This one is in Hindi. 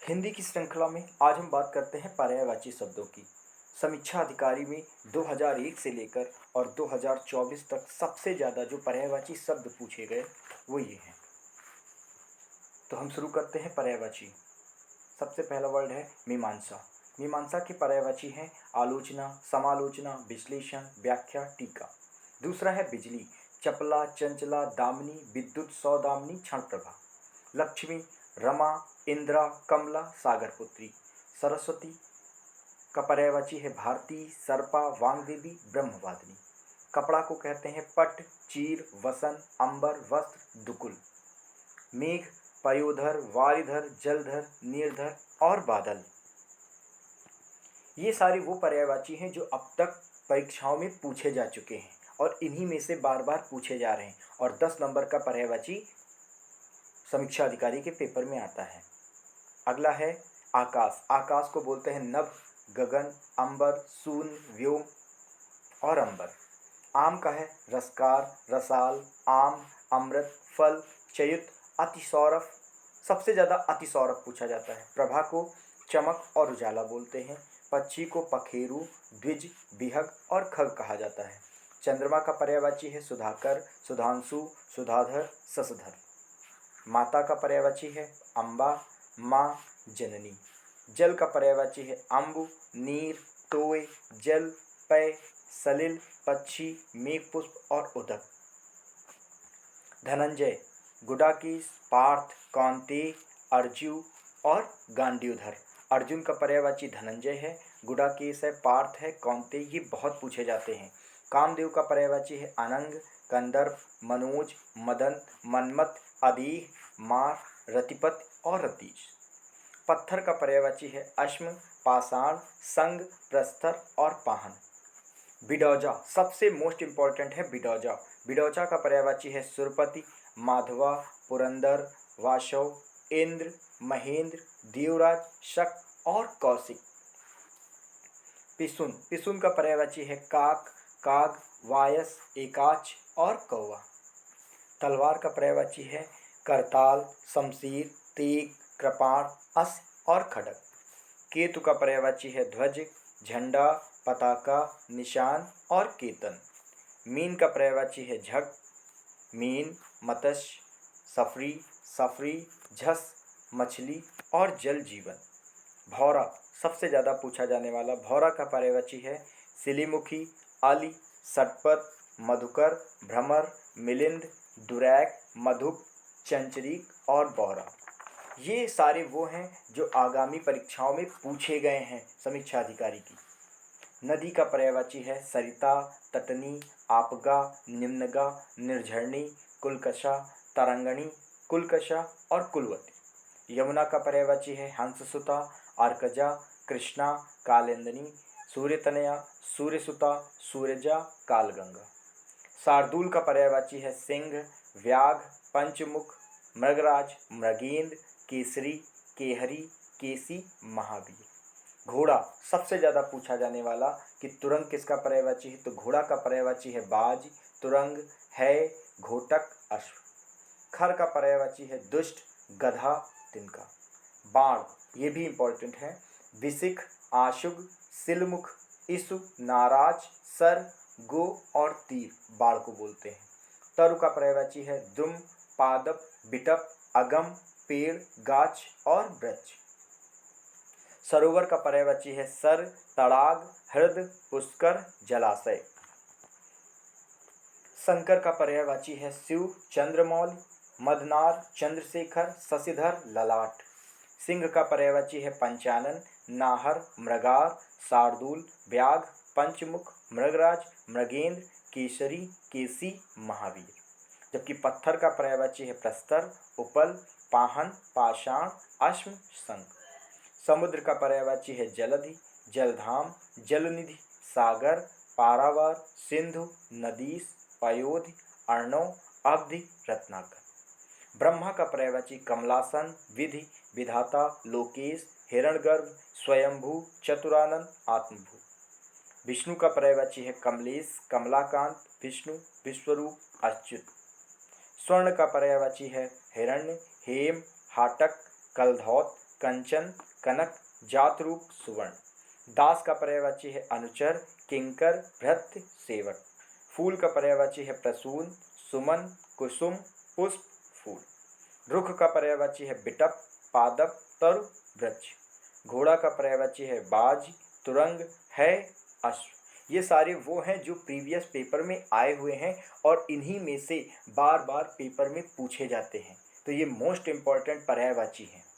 हिंदी की श्रृंखला में आज हम बात करते हैं पर्यायवाची शब्दों की। समीक्षा अधिकारी में 2001 से लेकर और 2024 तक सबसे ज़्यादा जो पर्यायवाची शब्द पूछे गए वो ये हैं। तो हम शुरू करते हैं पर्यायवाची। सबसे पहला वर्ड है मीमांसा। मीमांसा के पर्यायवाची हैं आलोचना, समालोचना, विश्लेषण, व्याख्या, टीका। दूसरा है बिजली, चपला, चंचला, दामिनी, विद्युत, सौदामिनी, क्षणप्रभा। लक्ष्मी, रमा, इंद्रा, कमला, सागरपुत्री। सरस्वती का पर्यायवाची है भारती, सर्पा, वाग्देवी, ब्रह्मवादिनी। कपड़ा को कहते हैं पट, चीर, वसन, अंबर, वस्त्र, दुकुल। मेघ, पयोधर, वारिधर, जलधर, नीरधर और बादल। ये सारे वो पर्यायवाची हैं जो अब तक परीक्षाओं में पूछे जा चुके हैं और इन्हीं में से बार बार पूछे जा रहे हैं। और 10 नंबर का पर्यायवाची समीक्षा अधिकारी के पेपर में आता है। अगला है आकाश। आकाश को बोलते हैं नभ, गगन, अंबर, शून्य, व्योम और अंबर। आम का है रसकार, रसाल, आम, अमृत, फल, च्युत, अतिसौरभ। सबसे ज़्यादा अतिसौरभ पूछा जाता है। प्रभा को चमक और उजाला बोलते हैं। पक्षी को पखेरु, द्विज, बिहग और खग कहा जाता है। चंद्रमा का पर्यायवाची है सुधाकर, सुधांशु, सुधाधर, शशधर। माता का पर्यायवाची है अम्बा, माँ, जननी। जल का पर्यायवाची है अम्बु, नीर, टोय, जल, पय, सलिल, पक्षी, मेघपुष्प और उदक। धनंजय, गुडाकेश, पार्थ, कौंतेय, अर्जु और गांडीवधर। अर्जुन का पर्यायवाची धनंजय है, गुडाकेश है, पार्थ है, कौंतेय, ये बहुत पूछे जाते हैं। कामदेव का पर्यायवाची है अनंग, कंदर्प, मनोज, मदन, मनमत, अदीह, मार, रतिपत और रतीश। पत्थर का पर्यायवाची है अश्म, पाषाण, संग, प्रस्तर और पाहन। बिडौजा सबसे मोस्ट इंपॉर्टेंट है। बिडौजा बिडौजा का पर्यायवाची है सुरपति, माधवा, पुरंदर, वाशव, इंद्र, महेंद्र, देवराज, शक और कौशिक। पिसुन पिसुन का पर्यायवाची है काक, काग, वायस, एकाच और कौवा। तलवार का पर्यायवाची है करताल, शमशीर, तेग, कृपाण, अस और खड्ग। केतु का पर्यायवाची है ध्वज, झंडा, पताका, निशान और केतन। मीन का पर्यायवाची है झग, मीन, मत्स्य, सफरी, सफरी, झस, मछली और जल जीवन। भौरा सबसे ज़्यादा पूछा जाने वाला। भौरा का पर्यायवाची है सिलीमुखी, आली, सटपथ, मधुकर, भ्रमर, मिलिंद, दुरैक, मधुप, चंचरीक और बौरा। ये सारे वो हैं जो आगामी परीक्षाओं में पूछे गए हैं समीक्षा अधिकारी की। नदी का पर्यायवाची है सरिता, तटनी, आपगा, निम्नगा, निर्झरणी, कुलकषा, तरंगणी, कुलकषा और कुलवती। यमुना का पर्यायवाची है हंससुता, अर्कजा, कृष्णा, कालिंदनी, सूर्यतनया, सूर्यसुता, सूर्यजा, कालगंगा। शार्दूल का पर्यायवाची है सिंह, व्याघ, पंचमुख, मृगराज, मृगेंद्र, केसरी, केहरी, केसी, महावीर। घोड़ा सबसे ज़्यादा पूछा जाने वाला कि तुरंग किसका पर्यायवाची है, तो घोड़ा का पर्यायवाची है बाज, तुरंग, है, घोटक, अश्व। खर का पर्यायवाची है दुष्ट, गधा, तिनका। बाण ये भी इंपॉर्टेंट है। विसिख, आशुग, सिलमुख, इसु, नाराज, सर, गो और तीर बाण को बोलते हैं। तरु का पर्यायवाची है दुम, पादप, बिटप, अगम, पेड़, गाछ और वृक्ष। सरोवर का पर्यायवाची है सर, तड़ाग, हृद, पुष्कर, जलाशय। शंकर का पर्यायवाची है शिव, चंद्रमौली, मदनार, चंद्रशेखर, शशिधर, ललाट। सिंह का पर्यायवाची है पंचानन, नाहर, मृगार, शार्दूल, व्याघ, पंचमुख, मृगराज, मृगेंद्र, केसरी, केसी, महावीर। जबकि पत्थर का पर्यायवाची है प्रस्तर, उपल, पाहन, पाषाण, अश्म, शंख। समुद्र का पर्यायवाची है जलधि, जलधाम, जलनिधि, सागर, पारावार, सिंधु, नदीस, पयोधि, अर्णव, अवधि, रत्नाकर। ब्रह्मा का पर्यायवाची कमलासन, विधि, विधाता, लोकेश, हिरण्यगर्भ, स्वयंभू, चतुरानन, आत्मभू। विष्णु का पर्यायवाची है कमलेश, कमलाकांत, विष्णु, विश्वरूप, अच्युत। स्वर्ण का पर्यायवाची है हिरण्य, हेम, हाटक, कलधौत, कंचन, कनक, जात रूप, सुवर्ण। दास का पर्यायवाची है अनुचर, किंकर, भृत्य, सेवक। फूल का पर्यायवाची है प्रसून, सुमन, कुसुम, पुष्प, फूल। रुख का पर्यायवाची है बिटप, पादप, तरु, वृक्ष। घोड़ा का पर्यायवाची है बाज, तुरंग, है, अश्व। ये सारे वो हैं जो प्रीवियस पेपर में आए हुए हैं और इन्हीं में से बार बार पेपर में पूछे जाते हैं। तो ये मोस्ट इंपॉर्टेंट पर्यायवाची हैं।